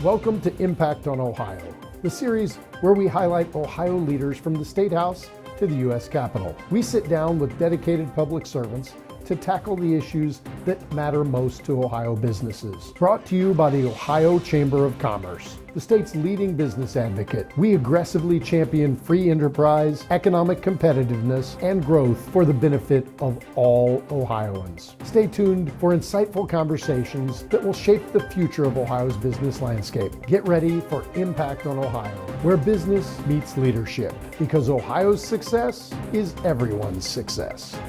Welcome to Impact on Ohio, the series where we highlight Ohio leaders from the State House to the U.S. Capitol. We sit down with dedicated public servants to tackle the issues that matter most to Ohio businesses. Brought to you by the Ohio Chamber of Commerce, the state's leading business advocate. We aggressively champion free enterprise, economic competitiveness, and growth for the benefit of all Ohioans. Stay tuned for insightful conversations that will shape the future of Ohio's business landscape. Get ready for Impact on Ohio, where business meets leadership, because Ohio's success is everyone's success.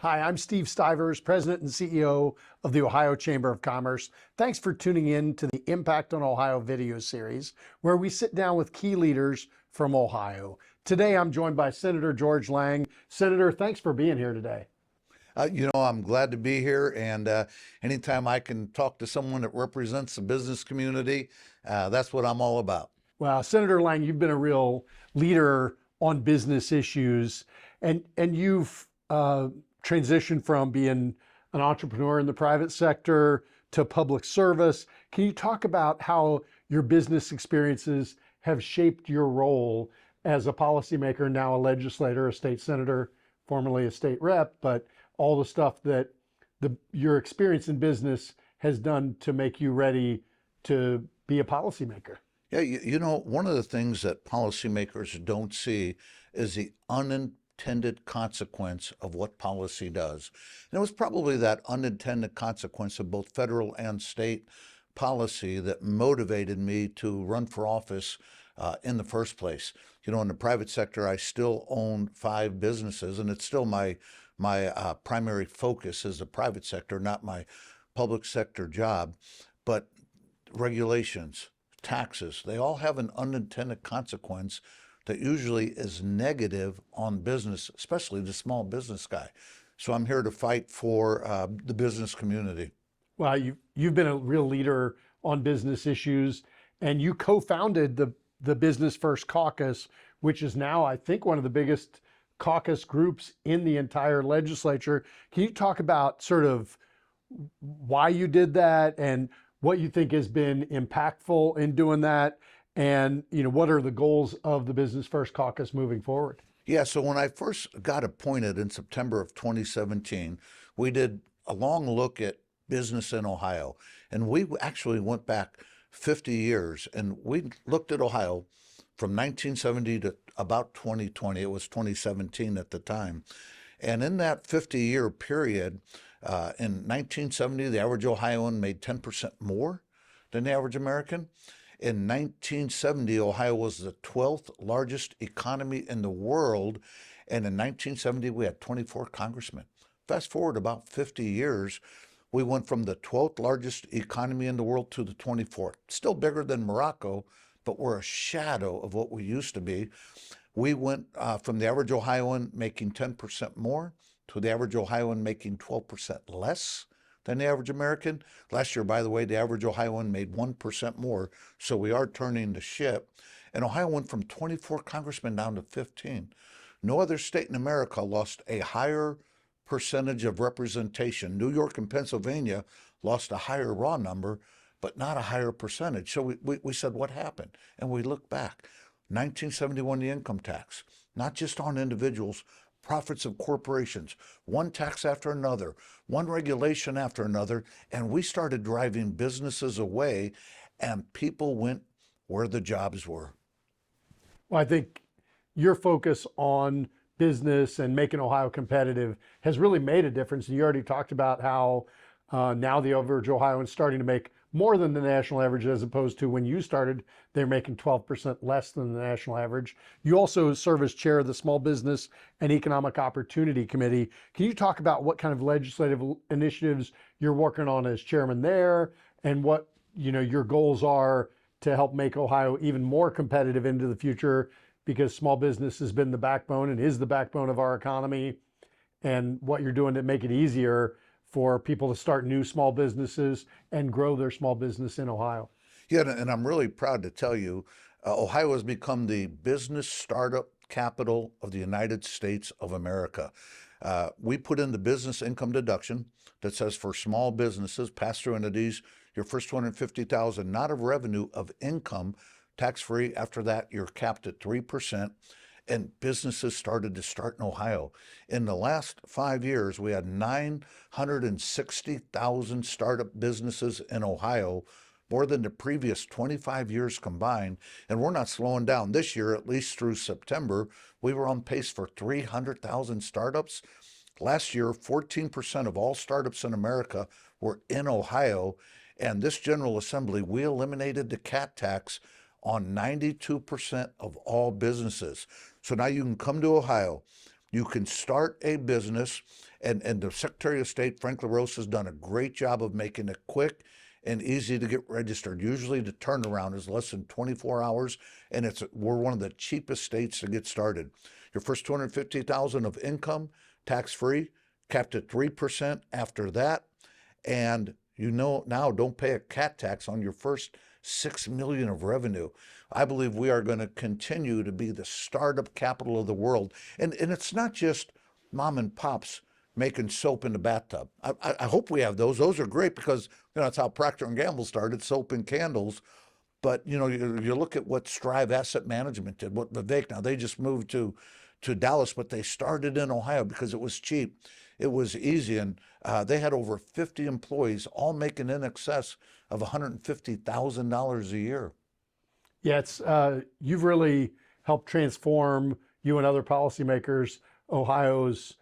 Hi, I'm Steve Stivers, President and CEO of the Ohio Chamber of Commerce. Thanks for tuning in to the Impact on Ohio video series, where we sit down with key leaders from Ohio. Today, I'm joined by Senator George Lang. Senator, thanks for being here today. I'm glad to be here, and anytime I can talk to someone that represents the business community, that's what I'm all about. Well, Senator Lang, you've been a real leader on business issues, and you've transitioned from being an entrepreneur in the private sector to public service. Can you talk about how your business experiences have shaped your role as a policymaker, now a legislator, a state senator, formerly a state rep, but all the stuff that your experience in business has done to make you ready to be a policymaker? Yeah, one of the things that policymakers don't see is the unintended consequence of what policy does. And it was probably that unintended consequence of both federal and state policy that motivated me to run for office in the first place. In the private sector, I still own 5 businesses, and it's still my primary focus is the private sector, not my public sector job. But regulations, taxes, they all have an unintended consequence that usually is negative on business, especially the small business guy. So I'm here to fight for the business community. Well, you've been a real leader on business issues, and you co-founded the Business First Caucus, which is now, I think, one of the biggest caucus groups in the entire legislature. Can you talk about sort of why you did that and what you think has been impactful in doing that? And what are the goals of the Business First Caucus moving forward? Yeah, so when I first got appointed in September of 2017, we did a long look at business in Ohio. And we actually went back 50 years, and we looked at Ohio from 1970 to about 2020. It was 2017 at the time. And in that 50-year period, in 1970, the average Ohioan made 10% more than the average American. In 1970, Ohio was the 12th largest economy in the world, and in 1970, we had 24 congressmen. Fast forward about 50 years, we went from the 12th largest economy in the world to the 24th. Still bigger than Morocco, but we're a shadow of what we used to be. We went from the average Ohioan making 10% more to the average Ohioan making 12% less than the average American. Last year, by the way, the average Ohioan made 1% more, so we are turning the ship. And Ohio went from 24 congressmen down to 15. No other state in America lost a higher percentage of representation. New York and Pennsylvania lost a higher raw number, but not a higher percentage. So we said, what happened? And we looked back. 1971, the income tax, not just on individuals, profits of corporations, one tax after another, one regulation after another, and we started driving businesses away, and people went where the jobs were. Well, I think your focus on business and making Ohio competitive has really made a difference. And you already talked about how now the average Ohioan is starting to make more than the national average, as opposed to when you started, they're making 12% less than the national average. You also serve as chair of the Small Business and Economic Opportunity Committee. Can you talk about what kind of legislative initiatives you're working on as chairman there, and what your goals are to help make Ohio even more competitive into the future, because small business has been the backbone and is the backbone of our economy, and what you're doing to make it easier for people to start new small businesses and grow their small business in Ohio? Yeah, and I'm really proud to tell you, Ohio has become the business startup capital of the United States of America. We put in the business income deduction that says for small businesses, pass-through entities, your first 250,000 not of revenue, of income, tax-free. After that, you're capped at 3%. And businesses started to start in Ohio. In the last 5 years, we had 960,000 startup businesses in Ohio, more than the previous 25 years combined. And we're not slowing down. This year, at least through September, we were on pace for 300,000 startups. Last year, 14% of all startups in America were in Ohio. And this General Assembly, we eliminated the cat tax on 92% of all businesses. So now you can come to Ohio, you can start a business, and the Secretary of State, Frank LaRose, has done a great job of making it quick and easy to get registered. Usually the turnaround is less than 24 hours, and we're one of the cheapest states to get started. Your first 250,000 of income, tax-free, capped at 3% after that, and now don't pay a cat tax on your first 6 million of revenue. I believe we are going to continue to be the startup capital of the world. And it's not just mom and pops making soap in the bathtub. I hope we have those. Those are great because that's how Procter & Gamble started, soap and candles. But you look at what Strive Asset Management did, what Vivek, now they just moved to Dallas, but they started in Ohio because it was cheap. It was easy, and they had over 50 employees, all making in excess of $150,000 a year. Yeah, you've really helped transform, you and other policymakers, Ohio's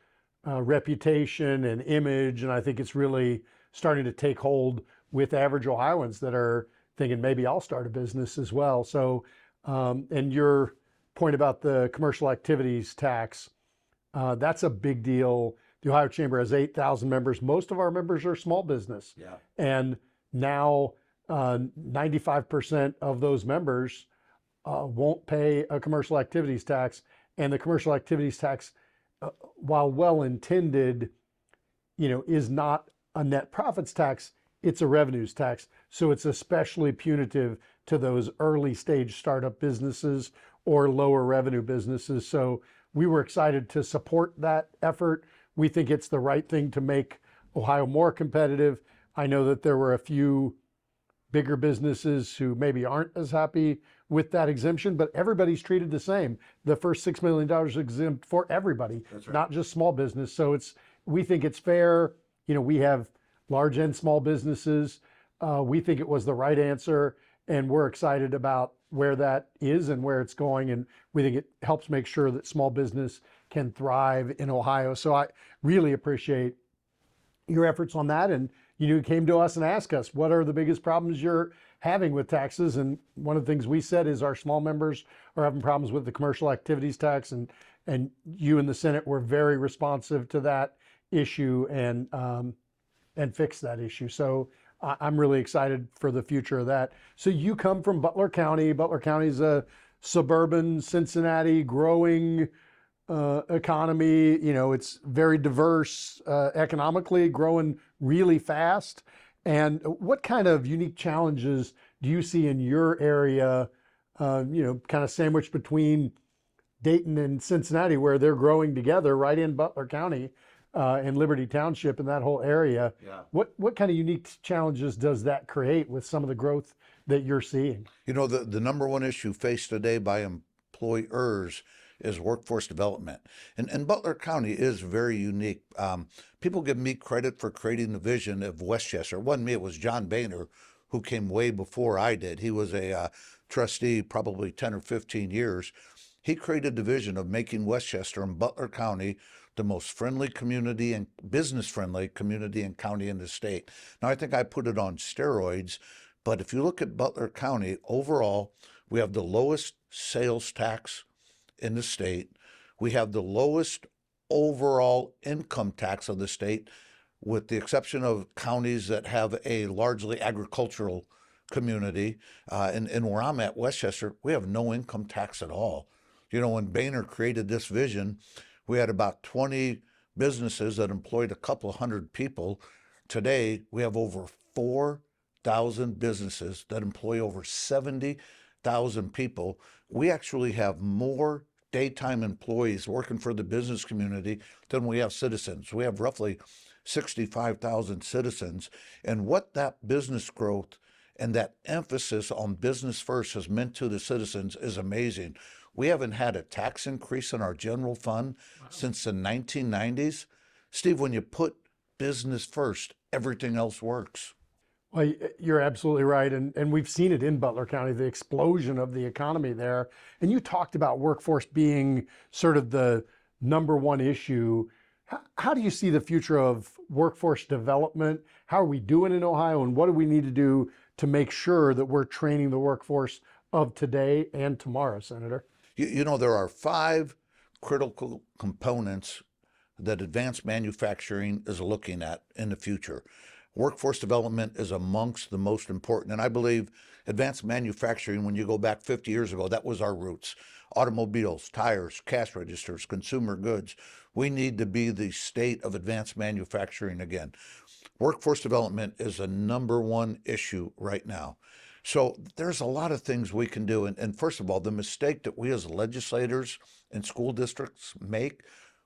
reputation and image, and I think it's really starting to take hold with average Ohioans that are thinking maybe I'll start a business as well. So, and your point about the commercial activities tax, that's a big deal. The Ohio Chamber has 8,000 members. Most of our members are small business. Yeah. And now 95% of those members won't pay a commercial activities tax. And the commercial activities tax, while well intended, is not a net profits tax. It's a revenues tax. So it's especially punitive to those early stage startup businesses or lower revenue businesses. So we were excited to support that effort. We think it's the right thing to make Ohio more competitive. I know that there were a few bigger businesses who maybe aren't as happy with that exemption, but everybody's treated the same. The first $6 million is exempt for everybody, That's right. Not just small business. So we think it's fair. We have large and small businesses. We think it was the right answer, and we're excited about where that is and where it's going. And we think it helps make sure that small business can thrive in Ohio. So I really appreciate your efforts on that. And you came to us and asked us, what are the biggest problems you're having with taxes? And one of the things we said is our small members are having problems with the commercial activities tax. And you in the Senate were very responsive to that issue and fixed that issue. So I'm really excited for the future of that. So you come from Butler County. Butler County is a suburban Cincinnati growing economy. It's very diverse economically, growing really fast. And what kind of unique challenges do you see in your area, kind of sandwiched between Dayton and Cincinnati, where they're growing together right in Butler County and Liberty Township and that whole area? Yeah. What kind of unique challenges does that create with some of the growth that you're seeing? The number one issue faced today by employers is workforce development. And Butler County is very unique. People give me credit for creating the vision of Westchester. It wasn't me, it was John Boehner, who came way before I did. He was a trustee probably 10 or 15 years. He created the vision of making Westchester and Butler County the most friendly community and business-friendly community and county in the state. Now, I think I put it on steroids, but if you look at Butler County, overall, we have the lowest sales tax in the state. We have the lowest overall income tax of the state, with the exception of counties that have a largely agricultural community. And where I'm at, Westchester, we have no income tax at all. When Boehner created this vision, we had about 20 businesses that employed a couple of hundred people. Today, we have over 4,000 businesses that employ over 70,000 people. We actually have more daytime employees working for the business community than we have citizens. We have roughly 65,000 citizens. And what that business growth and that emphasis on business first has meant to the citizens is amazing. We haven't had a tax increase in our general fund since the 1990s. Steve, when you put business first, everything else works. Well, you're absolutely right. And we've seen it in Butler County, the explosion of the economy there. And you talked about workforce being sort of the number one issue. How do you see the future of workforce development? How are we doing in Ohio? And what do we need to do to make sure that we're training the workforce of today and tomorrow, Senator? You know, there are 5 critical components that advanced manufacturing is looking at in the future. Workforce development is amongst the most important. And I believe advanced manufacturing, when you go back 50 years ago, that was our roots. Automobiles, tires, cash registers, consumer goods. We need to be the state of advanced manufacturing again. Workforce development is a number one issue right now. So there's a lot of things we can do. And first of all, the mistake that we as legislators and school districts make,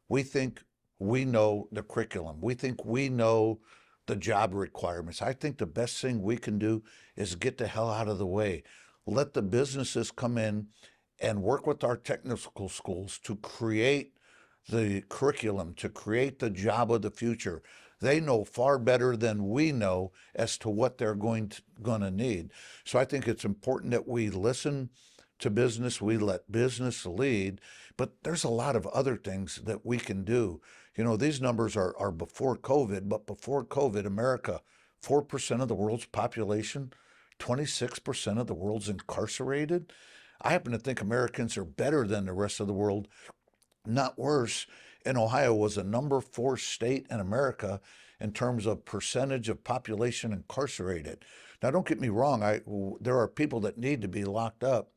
we think we know the curriculum. We think we know the job requirements. I think the best thing we can do is get the hell out of the way. Let the businesses come in and work with our technical schools to create the curriculum, to create the job of the future. They know far better than we know as to what they're going to need. So I think it's important that we listen to business, we let business lead, but there's a lot of other things that we can do. You know, these numbers are before COVID, but before COVID, America, 4% of the world's population, 26% of the world's incarcerated. I happen to think Americans are better than the rest of the world, not worse. And Ohio was a number 4 state in America in terms of percentage of population incarcerated. Now, don't get me wrong, there are people that need to be locked up,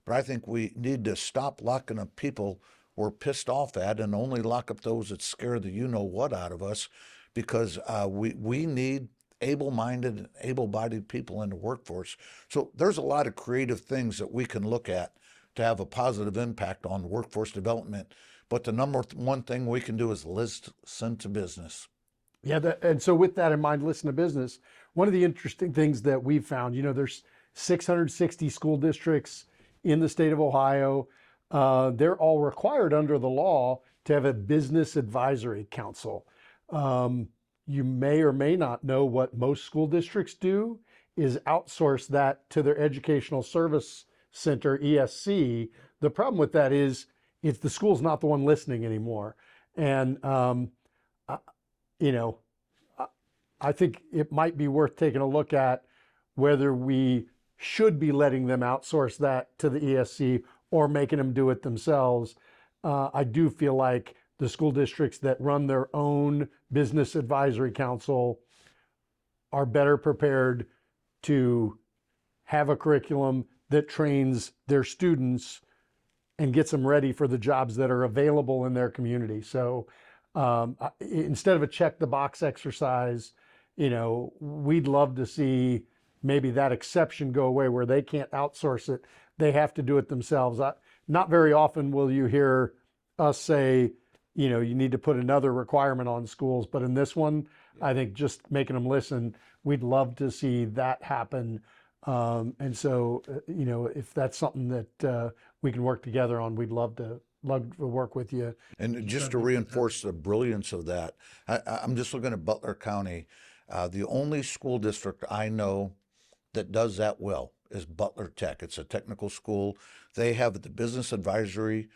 but I think we need to stop locking up people we're pissed off at and only lock up those that scare the you-know-what out of us, because we need able-minded and able-bodied people in the workforce. So there's a lot of creative things that we can look at to have a positive impact on workforce development. But the number one thing we can do is listen to business. Yeah, and so with that in mind, listen to business. One of the interesting things that we've found, there's 660 school districts in the state of Ohio. They're all required under the law to have a business advisory council. You may or may not know what most school districts do is outsource that to their educational service center, ESC. The problem with that is if the school's not the one listening anymore. And, I think it might be worth taking a look at whether we should be letting them outsource that to the ESC or making them do it themselves. I do feel like the school districts that run their own business advisory council are better prepared to have a curriculum that trains their students and gets them ready for the jobs that are available in their community. So instead of a check the box exercise, we'd love to see maybe that exception go away where they can't outsource it. They have to do it themselves. Not very often will you hear us say, you need to put another requirement on schools. But in this one, I think just making them listen, we'd love to see that happen. And so, if that's something that we can work together on, we'd love to work with you. And just to reinforce the brilliance of that, I'm just looking at Butler County. The only school district I know that does that well is Butler Tech. It's a technical school. They have the business advisory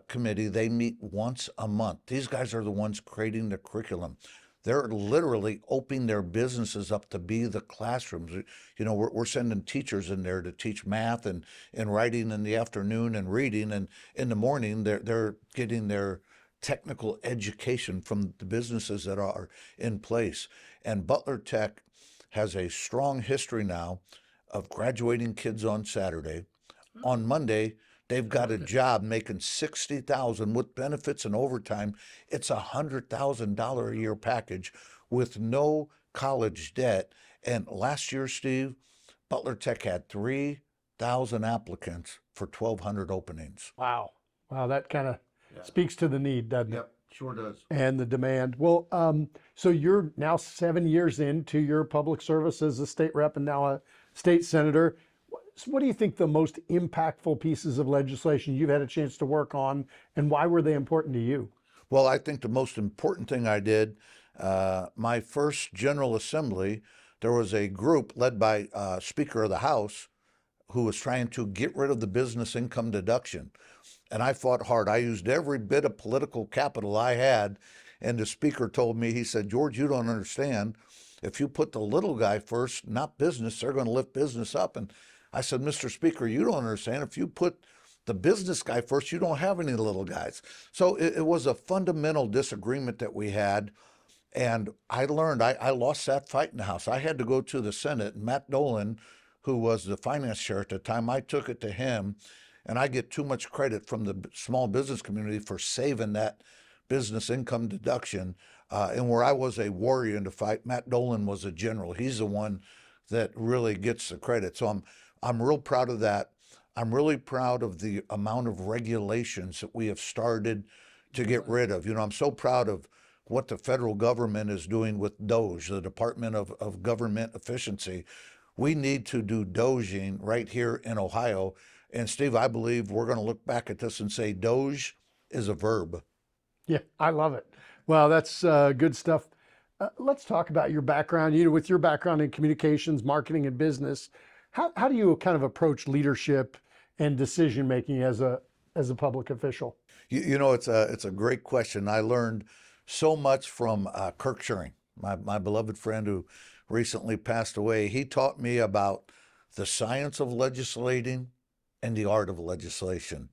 committee. They meet once a month. These guys are the ones creating the curriculum. They're literally opening their businesses up to be the classrooms. We're sending teachers in there to teach math and writing in the afternoon and reading, and in the morning they're getting their technical education from the businesses that are in place. And Butler Tech has a strong history now of graduating kids on Saturday. On Monday, they've got a job making $60,000 with benefits and overtime. It's $100,000 a year package with no college debt. And last year, Steve, Butler Tech had 3,000 applicants for 1,200 openings. Wow, that kind of speaks to the need, doesn't it? Sure does. and the demand. Well, so you're now 7 years into your public service as a state rep and now a state senator. So what do you think the most impactful pieces of legislation you've had a chance to work on, and why were they important to you? Well, I think the most important thing I did, my first General Assembly, there was a group led by Speaker of the House who was trying to get rid of the business income deduction. And I fought hard. I used every bit of political capital I had. And the speaker told me, he said, George, you don't understand. If you put the little guy first, not business, they're going to lift business up. And I said, Mr. Speaker, you don't understand. If you put the business guy first, you don't have any little guys. So it was a fundamental disagreement that we had. And I learned, I lost that fight in the House. I had to go to the Senate, and Matt Dolan, who was the finance chair at the time, I took it to him, and I get too much credit from the small business community for saving that business income deduction. And where I was a warrior in the fight, Matt Dolan was a general. He's the one that really gets the credit. So I'm real proud of that. I'm really proud of the amount of regulations that we have started to get rid of. You know, I'm so proud of what the federal government is doing with DOGE, the Department of Government Efficiency. We need to do DOGing right here in Ohio. And Steve, I believe we're going to look back at this and say DOGE is a verb. Yeah, I love it. Well, that's good stuff. Let's talk about your background. You know, with your background in communications, marketing, and business, how do you kind of approach leadership and decision making as a public official? You know, it's a great question. I learned so much from Kirk Schuring, my beloved friend who recently passed away. He taught me about the science of legislating and the art of legislation.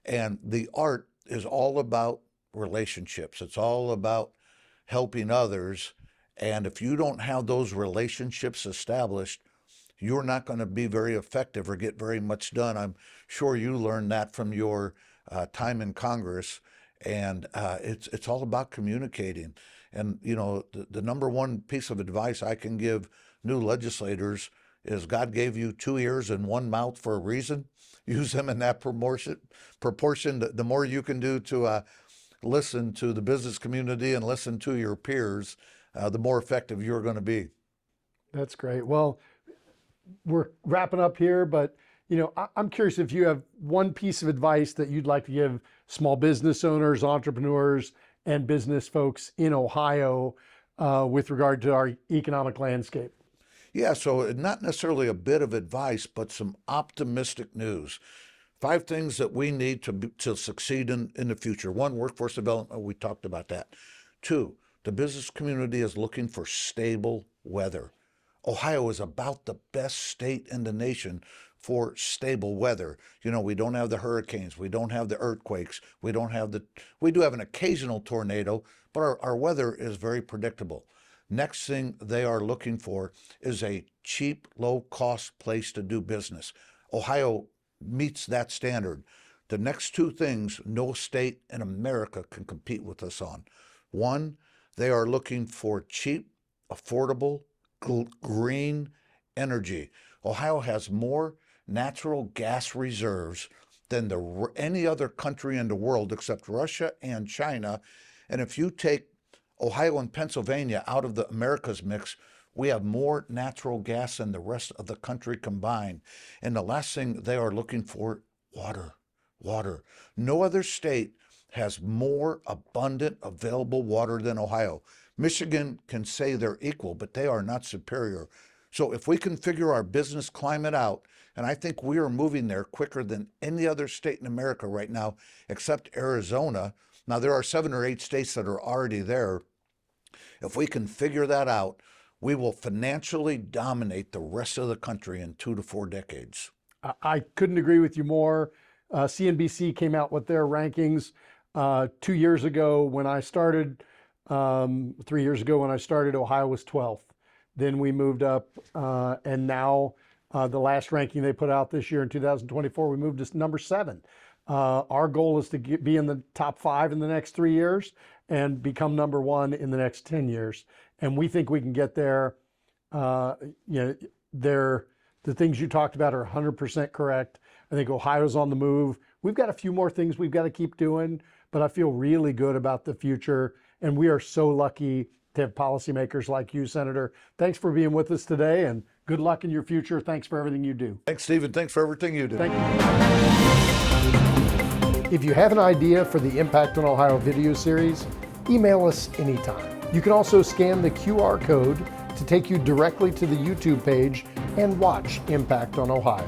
And the art is all about relationships. It's all about helping others. And if you don't have those relationships established, you're not going to be very effective or get very much done. I'm sure you learned that from your time in Congress. And it's all about communicating. And, you know, the number one piece of advice I can give new legislators is God gave you 2 ears and 1 mouth for a reason. Use them in that proportion. The more you can do to listen to the business community and listen to your peers, the more effective you're going to be. That's great. Well, we're wrapping up here, but you know, I'm curious if you have one piece of advice that you'd like to give small business owners, entrepreneurs, and business folks in Ohio with regard to our economic landscape. Yeah, so not necessarily a bit of advice, but some optimistic news. 5 things that we need to succeed in the future. 1, workforce development. We talked about that. 2, the business community is looking for stable weather. Ohio is about the best state in the nation for stable weather. You know, we don't have the hurricanes, we don't have the earthquakes, we do have an occasional tornado, but our weather is very predictable. Next thing they are looking for is a cheap, low-cost place to do business. Ohio meets that standard. The next 2 things no state in America can compete with us on. 1, they are looking for cheap, affordable, green energy. Ohio has more natural gas reserves than any other country in the world except Russia and China. And if you take Ohio and Pennsylvania out of the America's mix, we have more natural gas than the rest of the country combined. And the last thing they are looking for, water. No other state has more abundant available water than Ohio. Michigan can say they're equal, but they are not superior. So if we can figure our business climate out, and I think we are moving there quicker than any other state in America right now, except Arizona. Now, there are 7 or 8 states that are already there. If we can figure that out, we will financially dominate the rest of the country in 2 to 4 decades. I couldn't agree with you more. CNBC came out with their rankings 2 years ago when I started. 3 years ago when I started, Ohio was 12th. Then we moved up, and now the last ranking they put out this year in 2024, we moved to number 7. Our goal is to be in the top 5 in the next 3 years and become number 1 in the next 10 years. And we think we can get there. You know, the things you talked about are 100% correct. I think Ohio's on the move. We've got a few more things we've got to keep doing, but I feel really good about the future. And we are so lucky to have policymakers like you, Senator. Thanks for being with us today, and good luck in your future. Thanks for everything you do. Thanks, Stephen. Thanks for everything you do. Thank you. If you have an idea for the Impact on Ohio video series, email us anytime. You can also scan the QR code to take you directly to the YouTube page and watch Impact on Ohio.